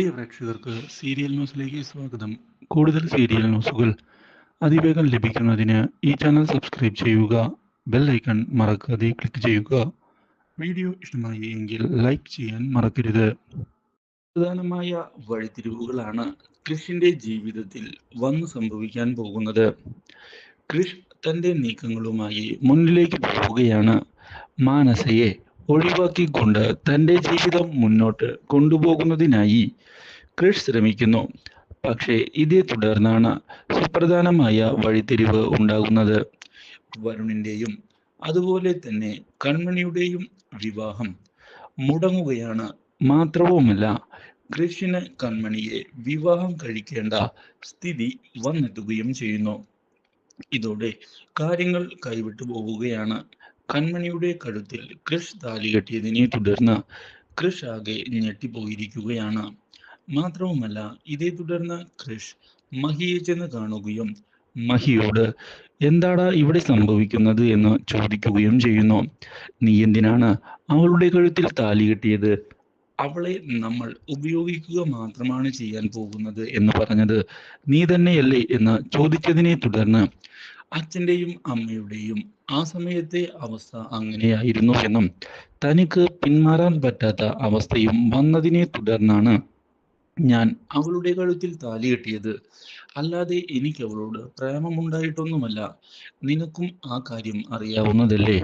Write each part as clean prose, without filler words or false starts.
പ്രിയ പ്രേക്ഷകർക്ക് സീരിയൽ ന്യൂസിലേക്ക് സ്വാഗതം. കൂടുതൽ സീരിയൽ ന്യൂസുകൾ അതിവേഗം ലഭിക്കുന്നതിന് ഈ ചാനൽ സബ്സ്ക്രൈബ് ചെയ്യുക. ബെൽ ഐക്കൺ മറക്കാതെ ക്ലിക്ക് ചെയ്യുക. വീഡിയോ ഇഷ്ടമായി എങ്കിൽ ലൈക്ക് ചെയ്യാൻ മറക്കരുത്. പ്രധാനമായ വഴിത്തിരിവുകളാണ് ക്രിഷിന്റെ ജീവിതത്തിൽ വന്നു സംഭവിക്കാൻ പോകുന്നത്. ക്രിഷ് തന്റെ നീക്കങ്ങളുമായി മുന്നിലേക്ക് പോവുകയാണ്. മാനസയെ ഒഴിവാക്കിക്കൊണ്ട് തന്റെ ജീവിതം മുന്നോട്ട് കൊണ്ടുപോകുന്നതിനായി ക്രിഷ് ശ്രമിക്കുന്നു. പക്ഷേ ഇതേ തുടർന്നാണ് സുപ്രധാനമായ വഴിത്തിരിവ് ഉണ്ടാകുന്നത്. വരുണിന്റെയും അതുപോലെ തന്നെ കൺമണിയുടെയും വിവാഹം മുടങ്ങുകയാണ്. മാത്രവുമല്ല, ക്രിഷിന് കൺമണിയെ വിവാഹം കഴിക്കേണ്ട സ്ഥിതി വന്നെത്തുകയും ചെയ്യുന്നു. ഇതോടെ കാര്യങ്ങൾ കൈവിട്ടു പോവുകയാണ്. കൺമണിയുടെ കഴുത്തിൽ ക്രിഷ് താലി കെട്ടിയതിനെ തുടർന്ന് ക്രിഷ് ആകെ ഞെട്ടിപ്പോയിരിക്കുകയാണ്. മാത്രവുമല്ല, ഇതേ തുടർന്ന് ക്രിഷ് മഹിയെ ചെന്ന് കാണുകയും മഹിയോട് എന്താടാ ഇവിടെ സംഭവിക്കുന്നത് എന്ന് ചോദിക്കുകയും ചെയ്യുന്നു. നീ എന്തിനാണ് അവളുടെ കഴുത്തിൽ താലി കെട്ടിയത്? അവളെ നമ്മൾ ഉപയോഗിക്കുക മാത്രമാണ് ചെയ്യാൻ പോകുന്നത് എന്ന് പറഞ്ഞത് നീ തന്നെയല്ലേ എന്ന് ചോദിച്ചതിനെ തുടർന്ന് അച്ഛൻ്റെയും അമ്മയുടെയും ആ സമയത്തെ അവസ്ഥ അങ്ങനെയായിരുന്നു എന്നും തനിക്ക് പിന്മാറാൻ പറ്റാത്ത അവസ്ഥയും വന്നതിനെ തുടർന്നാണ് ഞാൻ അവളുടെ കഴുത്തിൽ താലി കെട്ടിയത്. അല്ലാതെ എനിക്ക് അവളോട് പ്രേമമുണ്ടായിട്ടൊന്നുമല്ല. നിനക്കും ആ കാര്യം അറിയാവുന്നതല്ലേ.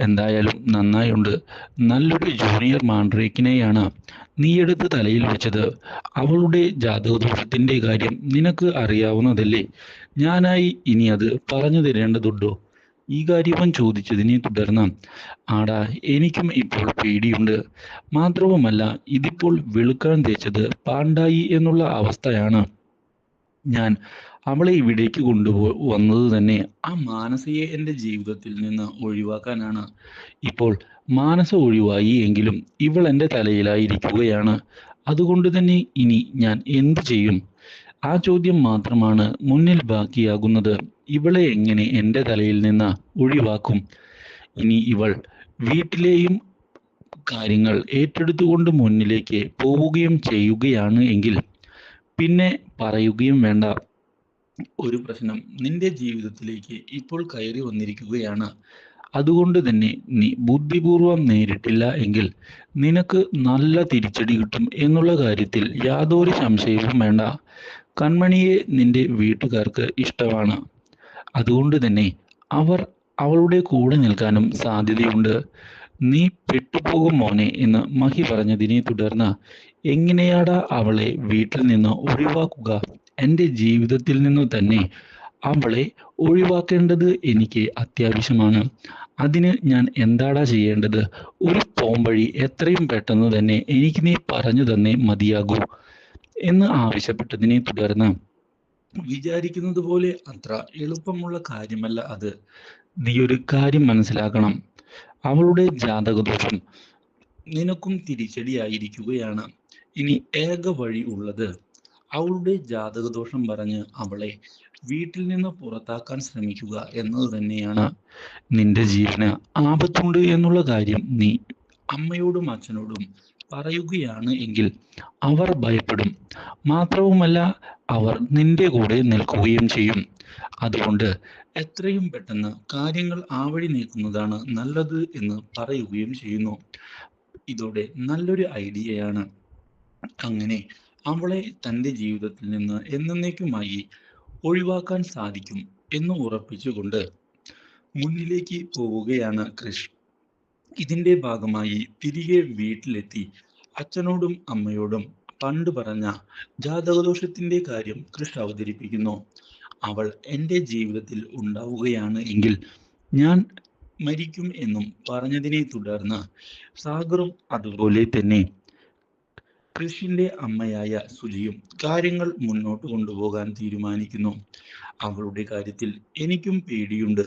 എന്തായാലും നന്നായുണ്ട്. നല്ലൊരു ജൂനിയർ മാൻഡ്രേക്കിനെയാണ് നീ എടുത്ത് തലയിൽ വെച്ചത്. അവളുടെ ജാതകദോഷത്തിന്റെ കാര്യം നിനക്ക് അറിയാവുന്നതല്ലേ. ഞാനായി ഇനി അത് പറഞ്ഞു തരേണ്ടതുണ്ടോ? ഈ കാര്യവും ചോദിച്ചതിനെ തുടർന്ന് ആടാ, എനിക്കും ഇപ്പോൾ പേടിയുണ്ട്. മാത്രവുമല്ല, ഇതിപ്പോൾ വെളുക്കാൻ തേച്ചത് പാണ്ടായി എന്നുള്ള അവസ്ഥയാണ്. ഞാൻ അവളെ ഇവിടേക്ക് വന്നത് തന്നെ ആ മാനസയെ എൻ്റെ ജീവിതത്തിൽ നിന്ന് ഒഴിവാക്കാനാണ്. ഇപ്പോൾ മാനസ ഒഴിവായി എങ്കിലും ഇവൾ എൻ്റെ തലയിലായിരിക്കുകയാണ്. അതുകൊണ്ട് തന്നെ ഇനി ഞാൻ എന്തു ചെയ്യും? ആ ചോദ്യം മാത്രമാണ് മുന്നിൽ ബാക്കിയാകുന്നത്. ഇവളെ എങ്ങനെ എൻ്റെ തലയിൽ നിന്ന് ഒഴിവാക്കും? ഇനി ഇവൾ വീട്ടിലെയും കാര്യങ്ങൾ ഏറ്റെടുത്തുകൊണ്ട് മുന്നിലേക്ക് പോവുകയും ചെയ്യുകയാണ് എങ്കിൽ പിന്നെ പറയുകയും വേണ്ട. ഒരു പ്രശ്നം നിന്റെ ജീവിതത്തിലേക്ക് ഇപ്പോൾ കയറി വന്നിരിക്കുകയാണ്. അതുകൊണ്ട് തന്നെ നീ ബുദ്ധിപൂർവം നേരിട്ടില്ല എങ്കിൽ നിനക്ക് നല്ല തിരിച്ചടി കിട്ടും എന്നുള്ള കാര്യത്തിൽ യാതൊരു സംശയവും വേണ്ട. കൺമണിയെ നിന്റെ വീട്ടുകാർക്ക് ഇഷ്ടമാണ്. അതുകൊണ്ട് തന്നെ അവർ അവളുടെ കൂടെ നിൽക്കാനും സാധ്യതയുണ്ട്. നീ പെട്ടുപോകും മോനെ എന്ന് മഹി പറഞ്ഞതിനെ തുടർന്ന് എങ്ങനെയാടാ അവളെ വീട്ടിൽ നിന്ന് ഒഴിവാക്കുക? എൻ്റെ ജീവിതത്തിൽ നിന്നു തന്നെ അവളെ ഒഴിവാക്കേണ്ടത് എനിക്ക് അത്യാവശ്യമാണ്. അതിന് ഞാൻ എന്താടാ ചെയ്യേണ്ടത്? ഒരു പോംവഴി എത്രയും പെട്ടെന്ന് തന്നെ എനിക്ക് നീ പറഞ്ഞു തന്നേ മതിയാകൂ എന്ന് ആവശ്യപ്പെട്ടതിനെ തുടർന്ന് വിചാരിക്കുന്നത് പോലെ അത്ര എളുപ്പമുള്ള കാര്യമല്ല അത്. നീ ഒരു കാര്യം മനസ്സിലാക്കണം. അവളുടെ ജാതകദോഷം നിനക്കും തിരിച്ചടിയായിരിക്കുകയാണ്. ഇനി ഏക വഴി ഉള്ളത് അവളുടെ ജാതകദോഷം പറഞ്ഞ് അവളെ വീട്ടിൽ നിന്ന് പുറത്താക്കാൻ ശ്രമിക്കുക എന്നത് തന്നെയാണ്. നിന്റെ ജീവന് ആപത്തുണ്ട് എന്നുള്ള കാര്യം നീ അമ്മയോടും അച്ഛനോടും പറയുകയാണ് എങ്കിൽ അവർ ഭയപ്പെടും. മാത്രവുമല്ല, അവർ നിന്റെ കൂടെ നിൽക്കുകയും ചെയ്യും. അതുകൊണ്ട് എത്രയും പെട്ടെന്ന് കാര്യങ്ങൾ ആ വഴി നീക്കുന്നതാണ് നല്ലത് എന്ന് പറയുകയും ചെയ്യുന്നു. ഇതോടെ നല്ലൊരു ഐഡിയയാണ്. അങ്ങനെ അവളെ തൻ്റെ ജീവിതത്തിൽ നിന്ന് എന്നേക്കുമായി ഒഴിവാക്കാൻ സാധിക്കും എന്ന് ഉറപ്പിച്ചുകൊണ്ട് മുന്നിലേക്ക് പോവുകയാണ് ക്രിഷ്. ഇതിന്റെ ഭാഗമായി തിരികെ വീട്ടിലെത്തി അച്ഛനോടും അമ്മയോടും പണ്ട് പറഞ്ഞ ജാതകദോഷത്തിന്റെ കാര്യം ക്രിഷ് അവതരിപ്പിക്കുന്നു. അവൾ എൻ്റെ ജീവിതത്തിൽ ഉണ്ടാവുകയാണ് എങ്കിൽ ഞാൻ മരിക്കും എന്നും പറഞ്ഞതിനെ തുടർന്ന് സാഗറും അതുപോലെ തന്നെ ക്രിഷിന്റെ അമ്മയായ സുജിയും കാര്യങ്ങൾ മുന്നോട്ട് കൊണ്ടുപോകാൻ തീരുമാനിക്കുന്നു. അവളുടെ കാര്യത്തിൽ എനിക്കും പേടിയുണ്ട്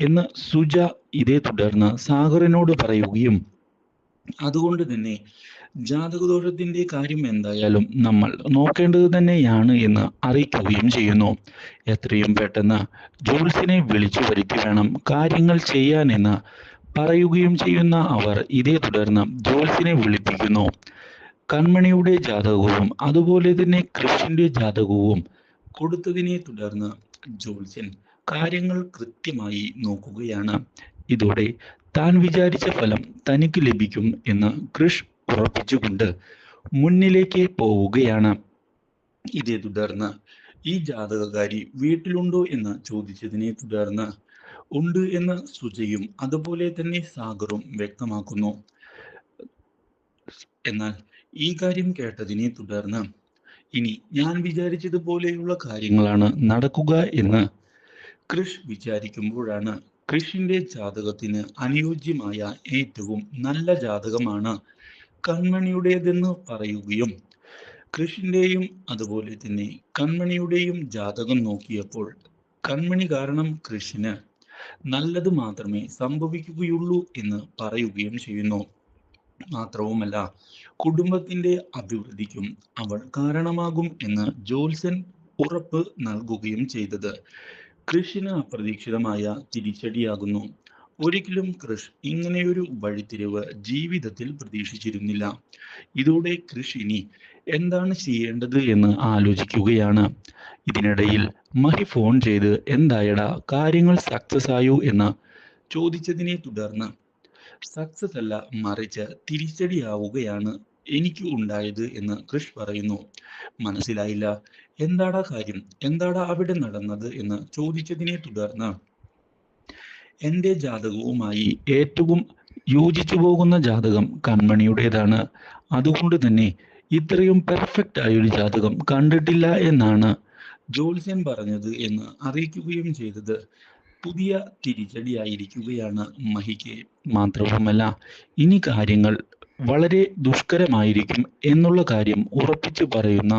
എന്ന് സുജ ഇതേ തുടർന്ന് സാഗറിനോട് പറയുകയും അതുകൊണ്ട് തന്നെ ജാതകദോഷത്തിന്റെ കാര്യം എന്തായാലും നമ്മൾ നോക്കേണ്ടത് തന്നെയാണ് എന്ന് അറിയിക്കുകയും ചെയ്യുന്നു. എത്രയും പെട്ടെന്ന് ജോത്സ്യനെ വിളിച്ചു വരുത്തി വേണം കാര്യങ്ങൾ ചെയ്യാനെന്ന് പറയുകയും ചെയ്യുന്ന അവർ ഇതേ തുടർന്ന് ജോത്സ്യനെ വിളിപ്പിക്കുന്നു. കൺമണിയുടെ ജാതകവും അതുപോലെ തന്നെ കൃഷിന്റെ ജാതകവും കൊടുത്തതിനെ തുടർന്ന് ജ്യോത്സ്യൻ കാര്യങ്ങൾ കൃത്യമായി നോക്കുകയാണ്. ഇതോടെ താൻ വിചാരിച്ച ഫലം തനിക്ക് ലഭിക്കും എന്ന് കൃഷ് ഉറപ്പിച്ചുകൊണ്ട് മുന്നിലേക്ക് പോവുകയാണ്. ഇതേ തുടർന്ന് ഈ ജാതകകാരി വീട്ടിലുണ്ടോ എന്ന് ചോദിച്ചതിനെ തുടർന്ന് ഉണ്ട് എന്ന് സുജയും അതുപോലെ തന്നെ സാഗറും വ്യക്തമാക്കുന്നു. എന്നാൽ ഈ കാര്യം കേട്ടതിനെ തുടർന്ന് ഇനി ഞാൻ വിചാരിച്ചതുപോലെയുള്ള കാര്യങ്ങളാണ് നടക്കുക എന്ന് കൃഷ് വിചാരിക്കുമ്പോഴാണ് കൃഷിന്റെ ജാതകത്തിന് അനുയോജ്യമായ ഏറ്റവും നല്ല ജാതകമാണ് കൺമണിയുടേതെന്ന് പറയുകയും കൃഷിന്റെയും അതുപോലെ തന്നെ കൺമണിയുടെയും ജാതകം നോക്കിയപ്പോൾ കൺമണി കാരണം കൃഷിന് നല്ലത് മാത്രമേ സംഭവിക്കുകയുള്ളൂ എന്ന് പറയുകയും ചെയ്യുന്നു. മാത്രവുമല്ല, കുടുംബത്തിന്റെ അഭിവൃദ്ധിക്കും അവൾ കാരണമാകും എന്ന് ജ്യോത്സ്യൻ ഉറപ്പ് നൽകുകയും ചെയ്തത് കൃഷിന് അപ്രതീക്ഷിതമായ തിരിച്ചടിയാകുന്നു. ഒരിക്കലും കൃഷ് ഇങ്ങനെയൊരു വഴിത്തിരിവ് ജീവിതത്തിൽ പ്രതീക്ഷിച്ചിരുന്നില്ല. ഇതോടെ കൃഷ് ഇനി എന്താണ് ചെയ്യേണ്ടത് എന്ന് ആലോചിക്കുകയാണ്. ഇതിനിടയിൽ മഹി ഫോൺ ചെയ്ത് എന്തായടാ കാര്യങ്ങൾ സക്സസ് ആയോ എന്ന് ചോദിച്ചതിനെ തുടർന്ന് സക്സസ് അല്ല, മറിച്ച് തിരിച്ചടിയാവുകയാണ് എനിക്ക് ഉണ്ടായത് എന്ന് കൃഷ് പറയുന്നു. മനസ്സിലായില്ല, എന്താടാ കാര്യം, എന്താടാ അവിടെ നടന്നത് എന്ന് ചോദിച്ചതിനെ തുടർന്ന് എൻ്റെ ജാതകവുമായി ഏറ്റവും യോജിച്ചു പോകുന്ന ജാതകം കൺമണിയുടേതാണ്. അതുകൊണ്ട് തന്നെ ഇത്രയും പെർഫെക്റ്റ് ആയൊരു ജാതകം കണ്ടിട്ടില്ല എന്നാണ് ജ്യോത്സ്യൻ പറഞ്ഞത് എന്ന് അറിയിക്കുകയും ചെയ്തത് പുതിയ തിരിച്ചടിയായിരിക്കുകയാണ് മഹിക്ക്. മാത്രവുമല്ല, ഇനി കാര്യങ്ങൾ വളരെ ദുഷ്കരമായിരിക്കും എന്നുള്ള കാര്യം ഉറപ്പിച്ചു പറയുന്ന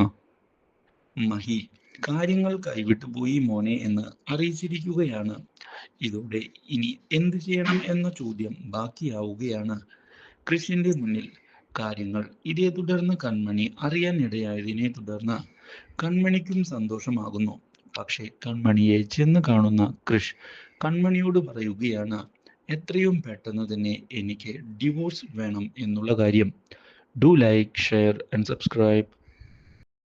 മഹി കാര്യങ്ങൾ കൈവിട്ടു പോയി മോനെ എന്ന് അറിയിച്ചിരിക്കുകയാണ്. ഇതോടെ ഇനി എന്ത് ചെയ്യണം എന്ന ചോദ്യം ബാക്കിയാവുകയാണ് കൃഷിന്റെ മുന്നിൽ. കാര്യങ്ങൾ ഇതേ തുടർന്ന് കൺമണി അറിയാൻ ഇടയായതിനെ തുടർന്ന് കൺമണിക്കും സന്തോഷമാകുന്നു. പക്ഷേ കൺമണിയെ ചെന്ന് കാണുന്ന കൃഷ് കൺമണിയോട് പറയുകയാണ്, എത്രയും പെട്ടെന്ന് തന്നെ എനിക്ക് ഡിവോഴ്സ് വേണം എന്നുള്ള കാര്യം. Do like, share and subscribe.